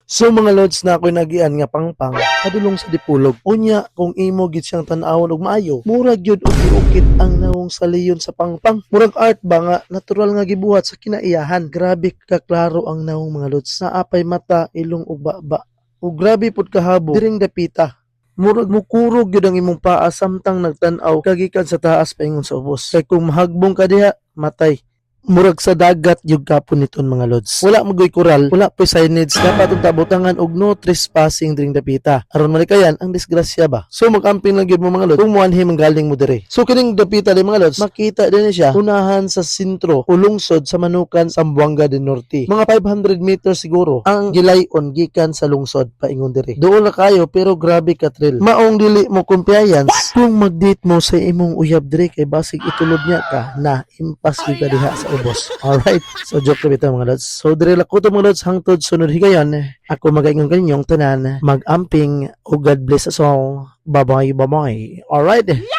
So mga lods na ako'y nagian nga pangpang kadulong sa dipulog. Unya kung imo gid siyang tan-awon og maayo, murag gyud og giukit ang nawong sa leyon sa pangpang. Murag art ba nga natural nga gibuhat sa kinaiyahan. Grabe ka klaro ang nawong mga lods. Naapay mata, ilong ug baba. Ug grabe pud kahabo diring dapita. Murag mukurog gyud ang imong paa samtang nagtan-aw kagikan sa taas paingon sa ubos. Kay kung mahagbong ka diha, matay. Murag sa dagat yung kapon niton mga lods. Wala magoy koral, wala pa signage, dapat ang tabutangan og no trespassing during dapita. Aron malikayan ang disgrasya ba. So magamping lang gyud mo mga lods kung muanhi manggaling mo dire. So kining dapita din mga lods, makita din siya unahan sa sentro o lungsod sa Manukan, Zamboanga del Norte. Mga 500 meters siguro ang gilayon gikan sa lungsod paingon dire. Doon na kayo pero grabe ka thrill. Maong dili mo compliance kung mag-date mo sa imong uyab dire kay basig itulod niya ka na impas gyud ka diha sa ubos. Alright. So, joke na bitaw mga lods. So, dire lang ko ito mga lods hangtod sunod higayon. Ako magaingon kaninyong tanan. Mag-amping. O God bless us all. Bye-bye, bye-bye. Alright.